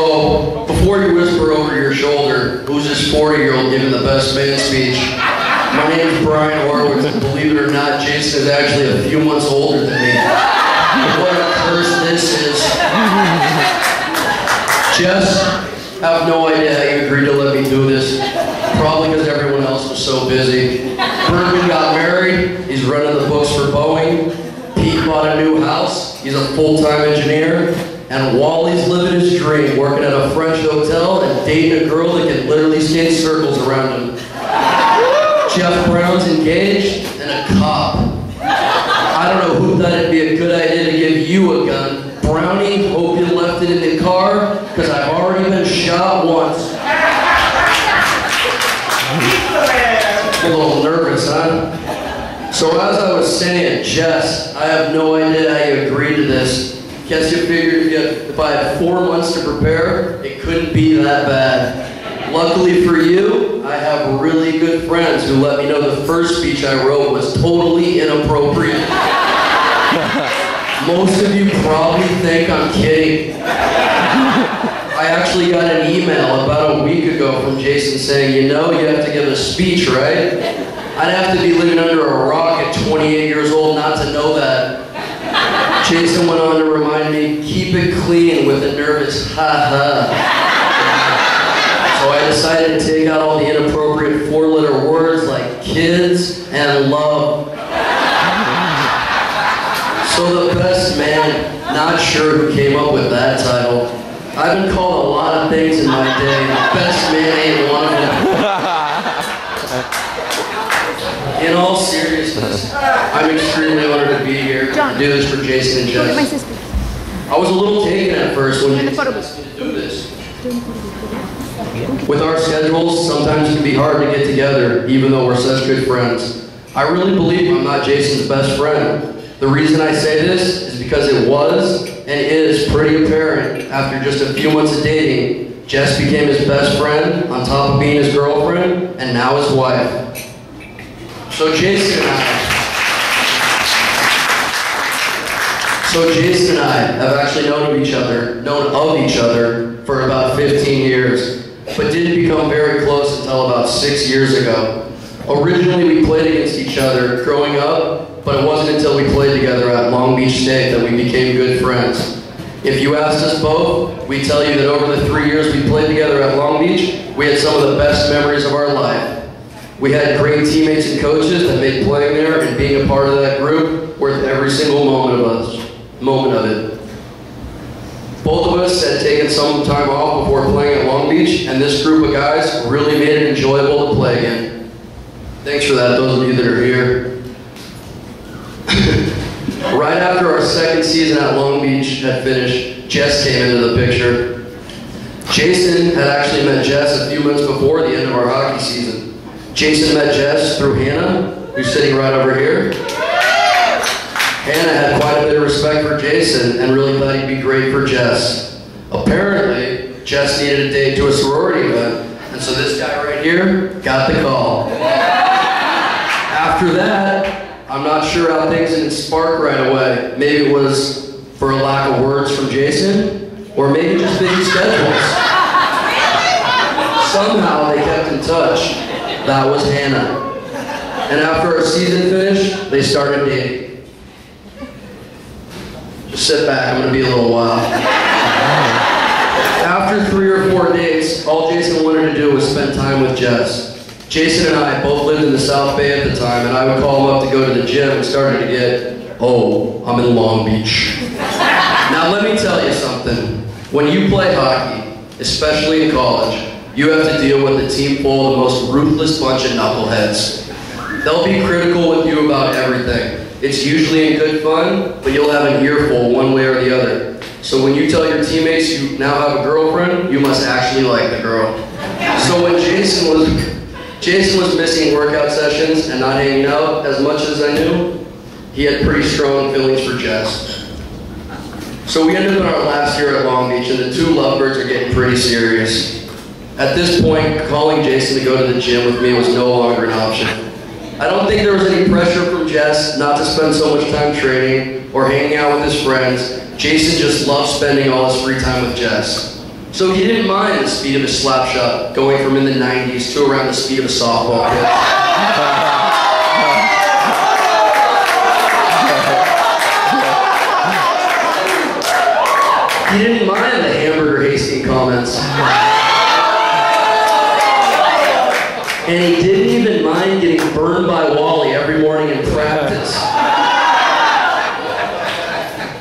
So, before you whisper over your shoulder, who's this 40-year-old giving the best man speech? My name is Brian Horowitz, and believe it or not, Jason is actually a few months older than me. What a curse this is. Jess, I have no idea how you agreed to let me do this. Probably because everyone else was so busy. Bergman got married, he's running the books for Boeing. Pete bought a new house, he's a full-time engineer. And Wally's living his dream, working at a French hotel and dating a girl that can literally skate circles around him. Jeff Brown's engaged and a cop. I don't know who thought it'd be a good idea to give you a gun. Brownie, hope you left it in the car, because I've already been shot once. A little nervous, huh? So as I was saying, Jess, I have no idea how you agreed to this. Guess you figured if I had 4 months to prepare, it couldn't be that bad. Luckily for you, I have really good friends who let me know the first speech I wrote was totally inappropriate. Most of you probably think I'm kidding. I actually got an email about a week ago from Jason saying, you know, you have to give a speech, right? I'd have to be living under a rock at 28 years old not to know that. Jason went on to remind me, keep it clean with a nervous ha-ha. So I decided to take out all the inappropriate 4-letter words like kids and love. So the best man, not sure who came up with that title. I've been called a lot of things in my day. Best man ain't one of them. In all seriousness, I'm extremely honored to be here to do this for Jason and Jess. I was a little taken at first when Jason asked me to do this. With our schedules, sometimes it can be hard to get together, even though we're such good friends. I really believe I'm not Jason's best friend. The reason I say this is because it was and is pretty apparent after just a few months of dating, Jess became his best friend on top of being his girlfriend and now his wife. So Jason and I have actually known of each other for about 15 years, but didn't become very close until about 6 years ago. Originally, we played against each other growing up, but it wasn't until we played together at Long Beach State that we became good friends. If you asked us both, we'd tell you that over the 3 years we played together at Long Beach, we had some of the best memories of our life. We had great teammates and coaches that made playing there and being a part of that group worth every single moment of it. Both of us had taken some time off before playing at Long Beach, and this group of guys really made it enjoyable to play again. Thanks for that, those of you that are here. Right after our second season at Long Beach had finished, Jess came into the picture. Jason had actually met Jess a few months before the end of our hockey season. Jason met Jess through Hannah, who's sitting right over here. Hannah had quite a bit of respect for Jason and really thought he'd be great for Jess. Apparently, Jess needed a date to a sorority event, and so this guy right here got the call. After that, I'm not sure how things didn't spark right away. Maybe it was for a lack of words from Jason, or maybe just busy schedules. Somehow they kept in touch. That was Hannah. And after our season finished, they started dating. Just sit back, I'm gonna be a little while. After 3 or 4 dates, all Jason wanted to do was spend time with Jess. Jason and I both lived in the South Bay at the time, and I would call him up to go to the gym and started to get, oh, I'm in Long Beach. Now let me tell you something. When you play hockey, especially in college, you have to deal with a team full of the most ruthless bunch of knuckleheads. They'll be critical with you about everything. It's usually in good fun, but you'll have an earful one way or the other. So when you tell your teammates you now have a girlfriend, you must actually like the girl. So when Jason was missing workout sessions and not hanging out as much as I knew, he had pretty strong feelings for Jess. So we ended up in our last year at Long Beach, and the two lovebirds are getting pretty serious. At this point, calling Jason to go to the gym with me was no longer an option. I don't think there was any pressure from Jess not to spend so much time training or hanging out with his friends. Jason just loved spending all his free time with Jess. So he didn't mind the speed of his slap shot, going from in the 90s to around the speed of a softball pitch. He didn't mind the hamburger Hastings comments. And he didn't even mind getting burned by Wally every morning in practice.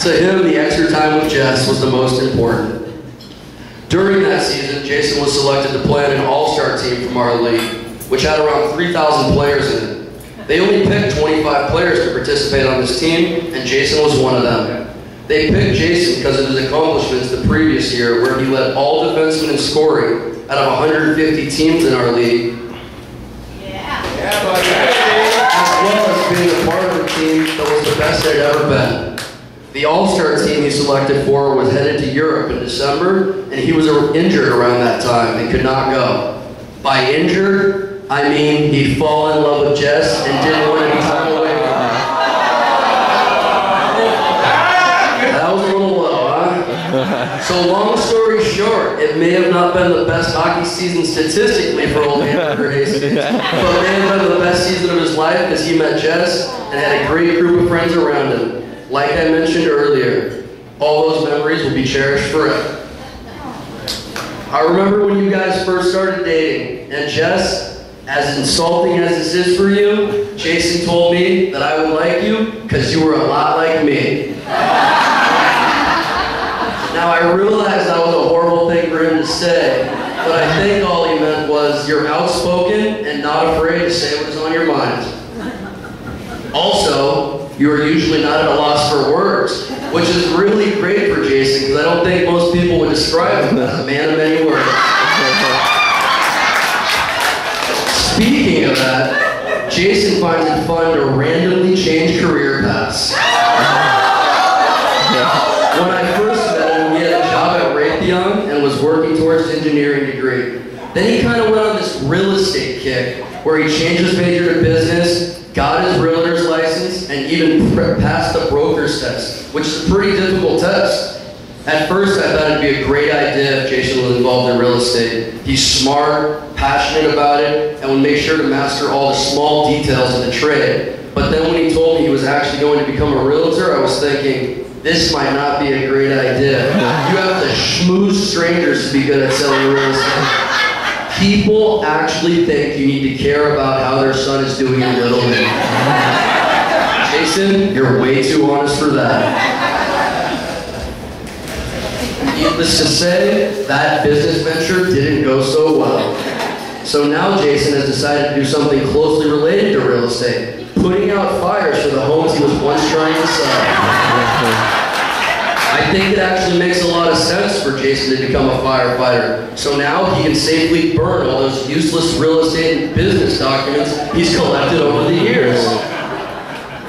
To him, the extra time with Jess was the most important. During that season, Jason was selected to play on an all-star team from our league, which had around 3,000 players in it. They only picked 25 players to participate on this team, and Jason was one of them. They picked Jason because of his accomplishments the previous year, where he led all defensemen in scoring out of 150 teams in our league. As well as being a part of a team that was the best they'd ever been. The all-star team he selected for was headed to Europe in December, and he was injured around that time and could not go. By injured, I mean he'd fallen in love with Jess and didn't want any time away from her. That was a little low, huh? So long story short, it may have not been the best hockey season statistically for old Hamburger Hastings, but it may have been the best season of his life because he met Jess and had a great group of friends around him. Like I mentioned earlier, all those memories will be cherished forever. I remember when you guys first started dating, and Jess, as insulting as this is for you, Jason told me that I would like you because you were a lot like me. Now I realize that was a horrible thing for him to say, but I think all he meant was you're outspoken and not afraid to say what is on your mind. Also, you are usually not at a loss for words, which is really great for Jason because I don't think most people would describe him as a man of many words. Speaking of that, Jason finds it fun to randomly change career paths. When I first met him, he had a job at Raytheon and was working towards his engineering degree. Then he kind of went on this real estate kick where he changed his major to business, got his realtor's license, and even passed the broker's test, which is a pretty difficult test. At first, I thought it'd be a great idea if Jason was involved in real estate. He's smart, passionate about it, and would make sure to master all the small details of the trade. But then when he told me he was actually going to become a realtor, I was thinking, this might not be a great idea. You have to schmooze strangers to be good at selling real estate. People actually think you need to care about how their son is doing in Little League. Jason, you're way too honest for that. Needless to say, that business venture didn't go so well. So now Jason has decided to do something closely related to real estate, putting out fires for the homes he was once trying to sell. I think it actually makes a lot of sense for Jason to become a firefighter. So now he can safely burn all those useless real estate and business documents he's collected over the years.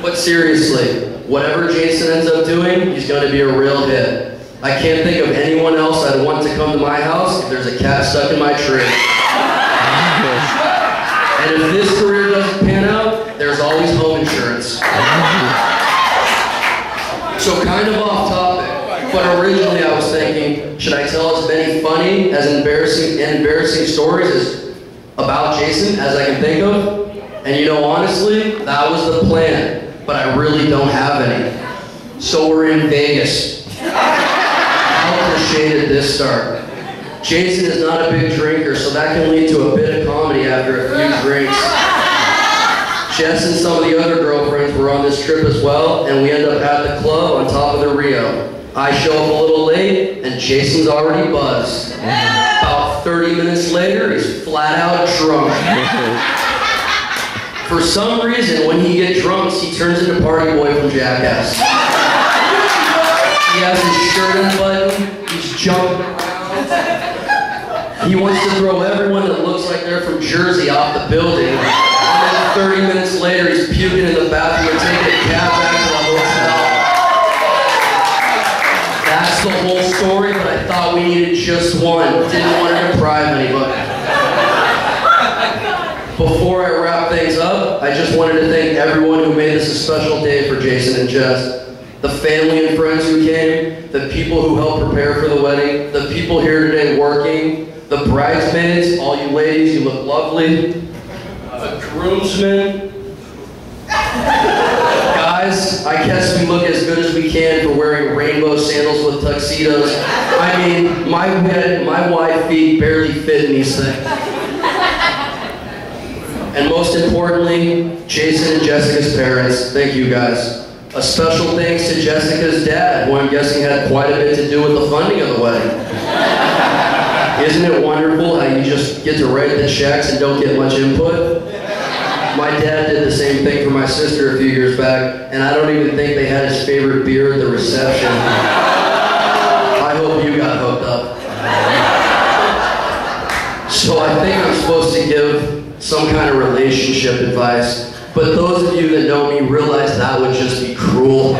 But seriously, whatever Jason ends up doing, he's going to be a real hit. I can't think of anyone else I'd want to come to my house if there's a cat stuck in my tree. And if this career doesn't pan out, there's always home insurance. So kind of off topic, but originally I was thinking, should I tell as many funny as embarrassing stories about Jason as I can think of? And you know, honestly, that was the plan, but I really don't have any. So we're in Vegas. How cliche did this start? Jason is not a big drinker, so that can lead to a bit of comedy after a few drinks. Jess and some of the other girlfriends were on this trip as well, and we end up at the club on top of the Rio. I show up a little late, and Jason's already buzzed. About 30 minutes later, he's flat out drunk. For some reason, when he gets drunk, he turns into Party Boy from Jackass. He has his shirt unbuttoned, he's jumping around. He wants to throw everyone that looks like they're from Jersey off the building. And then 30 minutes later, he's puking in the bathroom and taking a cab back to the hotel. That's the whole story, but I thought we needed just one. Didn't want to deprive anybody. Before I wrap things up, I just wanted to thank everyone who made this a special day for Jason and Jess. The family and friends who came, the the people who helped prepare for the wedding, the people here today working, the bridesmaids, all you ladies, you look lovely, groomsmen. Guys, I guess we look as good as we can for wearing rainbow sandals with tuxedos. I mean, my wide feet barely fit in these things. And most importantly, Jason and Jessica's parents, thank you guys. A special thanks to Jessica's dad, who I'm guessing had quite a bit to do with the funding of the wedding. Isn't it wonderful how you just get to write the checks and don't get much input? My dad did the same thing for my sister a few years back, and I don't even think they had his favorite beer at the reception. I hope you got hooked up. So I think I'm supposed to give some kind of relationship advice, but those of you that know me realize that would just be cruel.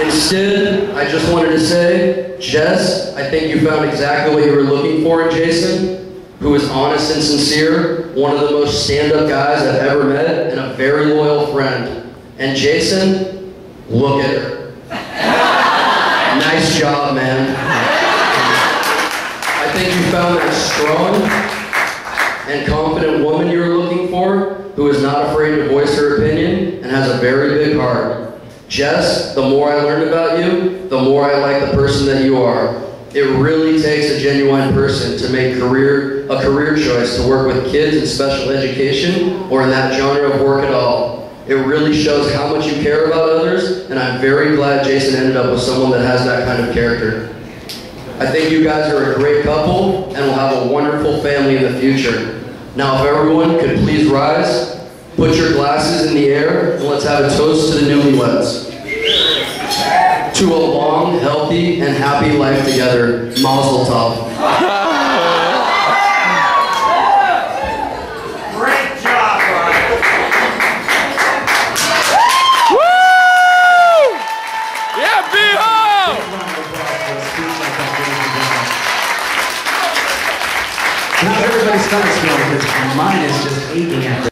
Instead, I just wanted to say, Jess, I think you found exactly what you were looking for in Jason, who is honest and sincere, one of the most stand-up guys I've ever met, and a very loyal friend. And Jason, look at her. Nice job, man. I think you found that strong and confident woman you were looking for, who is not afraid to voice her opinion and has a very big heart. Jess, the more I learned about you, the more I like the person that you are. It really takes a genuine person to make a career choice to work with kids in special education or in that genre of work at all. It really shows how much you care about others, and I'm very glad Jason ended up with someone that has that kind of character. I think you guys are a great couple and will have a wonderful family in the future. Now, if everyone could please rise, put your glasses in the air, and let's have a toast to the newlyweds. To a long, healthy, and happy life together. Mazel tov. Great job, Ryan. Woo! Yeah, B-Ho! Now everybody's stomach's feeling because mine is just aching after.